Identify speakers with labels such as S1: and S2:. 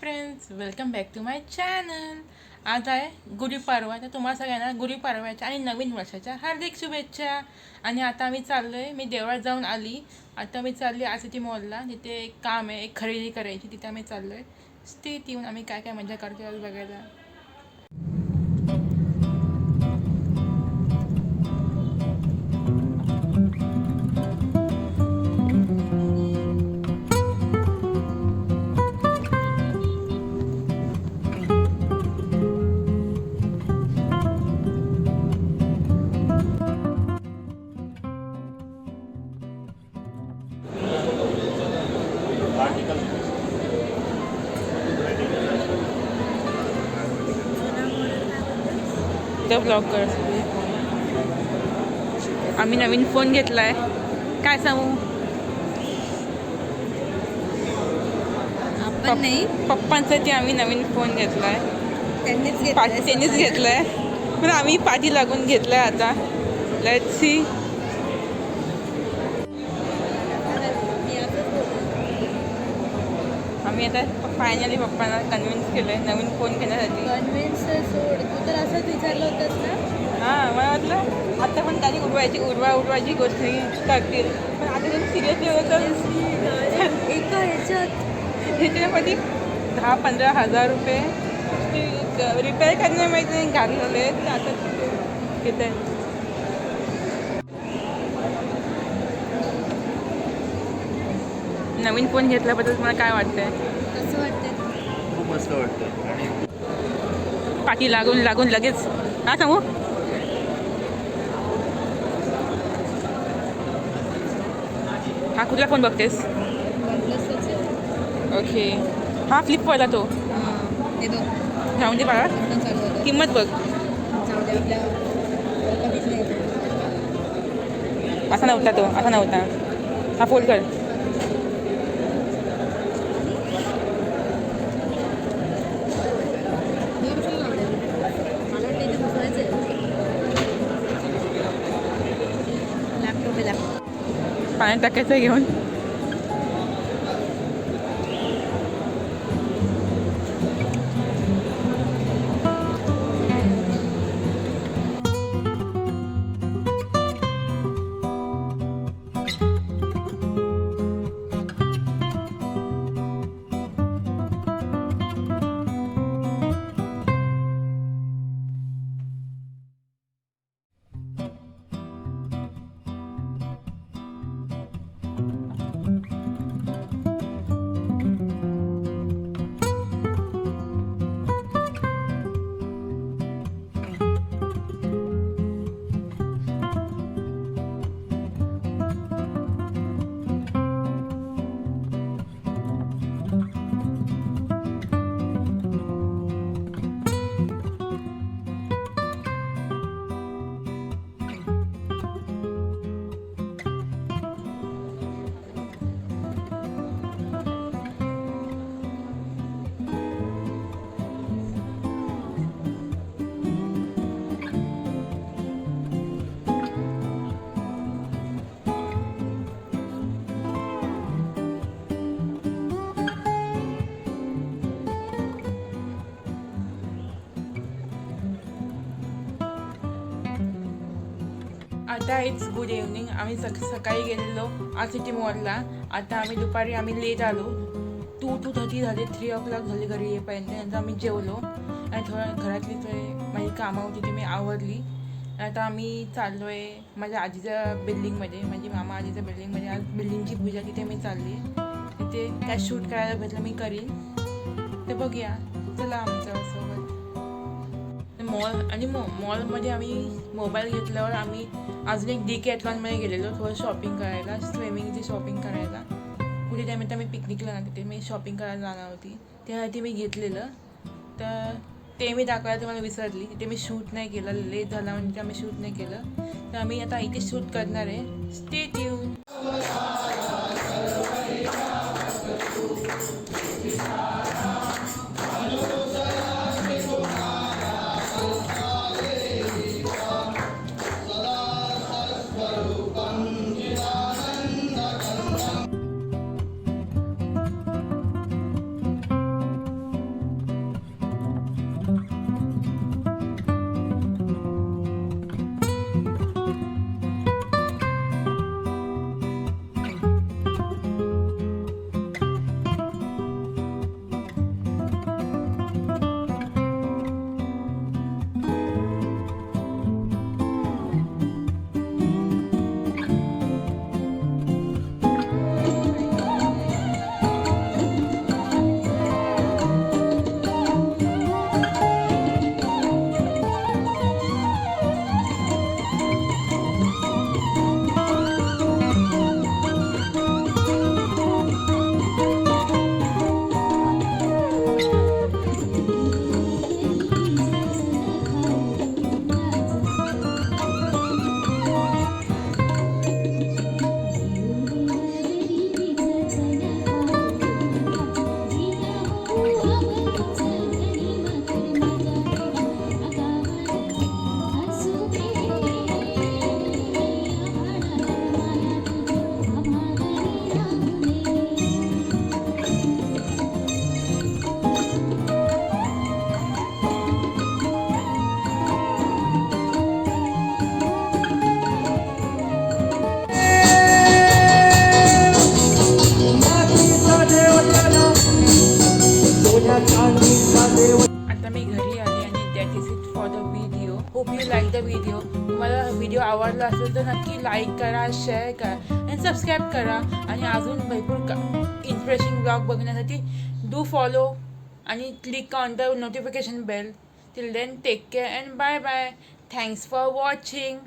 S1: Friends, welcome back to my channel. आज आहे गुढीपाडवा. तर तुम्हाला सगळ्यांना गुढीपाडव्याच्या आणि नवीन वर्षाच्या हार्दिक शुभेच्छा. आणि आता आम्ही चाललो आहे, मी देवळात जाऊन आली. आता मी चालली आरसीटी मॉलला. तिथे एक काम आहे, एक खरेदी करायची. तिथे आम्ही चाललो आहे. स्टेट येऊन आम्ही काय काय मजा करतो आज बघायला. The bloggers. आम्ही नवीन फोन घेतला आहे. काय सांगू,
S2: आपण नाही,
S1: पप्पांसाठी आम्ही नवीन फोन घेतला आहे. त्यांनीच घेतला आहे, पण आम्ही पाठी लागून घेतला आहे. आता लेट्स सी. आम्ही आता फायनली पप्पांना कन्व्हिन्स केलं आहे नवीन फोन घेण्यासाठी.
S2: कन्व्हिन्स सोड, तू तर असंच विचारलं होतंस ना.
S1: हां, मला वाटलं आता पण काही उडवायची गोष्ट करतील, पण आता जर सिरियसली होतं
S2: एका
S1: ह्याच्यामध्ये 10-15 हजार रुपये रिपेअर करण्यामध्ये घालवले. आता घेत आहे. नवीन फोन घेतल्याबद्दल मला काय वाटतंय?
S2: कसं वाटतंय?
S3: खूप मस्त वाटतं. आणि
S1: पाठी लागून लगेच हा सांगू. हा कुठला फोन बघतेस? ओके, हा फ्लिप वाला तो.
S2: हे बघ,
S1: राहून दे बाळा,
S2: आपण चालू होतं.
S1: किंमत बघ.
S2: जाऊ दे, आपल्या कधीच नाही येत.
S1: असा नव्हता. हा फोल्ड कर.
S2: हे कशाला लावलंय? मला वाटतं इथे बसवायचं आहे. लॅपटॉप आहे, लॅपटॉप.
S1: पाण्यात टाकायचं आहे घेऊन. आता इट्स गुड इव्हनिंग. आम्ही सकाळी गेलेलो आरसीटी मॉलला. आता आम्ही दुपारी लेट आलो. 2:30 झाले, 3 o'clock झाले घरी येईपर्यंत. नंतर आम्ही जेवलो आणि थोडं घरातली माझी कामं होती ती मी आवरली. आता आम्ही चाललो आहे माझ्या आजीच्या बिल्डिंगमध्ये, म्हणजे मामा आजीच्या बिल्डिंगमध्ये. आज बिल्डिंगची पूजा, तिथे मी चालली आहे. तिथे काय शूट करायला भेटलं मी करीन, ते बघूया. चला आमच्यासोबत मॉल. आणि मॉलमध्ये आम्ही मोबाईल घेतल्यावर आम्ही अजून एक डिकॅथलॉनमध्ये गेलेलो थोडं शॉपिंग करायला, स्विमिंगची शॉपिंग करायला. कुठे त्यामध्ये मी पिकनिकला ना, तिथे मी शॉपिंग करायला जाणार होती. त्यासाठी मी घेतलेलं, तर ते मी दाखवायला तुम्हाला विसरली. तिथे मी शूट नाही केलं, लेट झाला म्हणजे आम्ही शूट नाही केलं. तर आम्ही आता इथे शूट करणार आहे. Stay tune. आता मी घरी आले आणि that is it for the video. Hope you like the video. तुम्हाला व्हिडिओ आवडला असेल तर नक्की लाईक करा, शेअर करा आणि सबस्क्राईब करा. आणि अजून भरपूर इंटरेस्टिंग ब्लॉग बघण्यासाठी डू फॉलो आणि click on the notification bell. Till then take care and bye bye. Thanks for watching.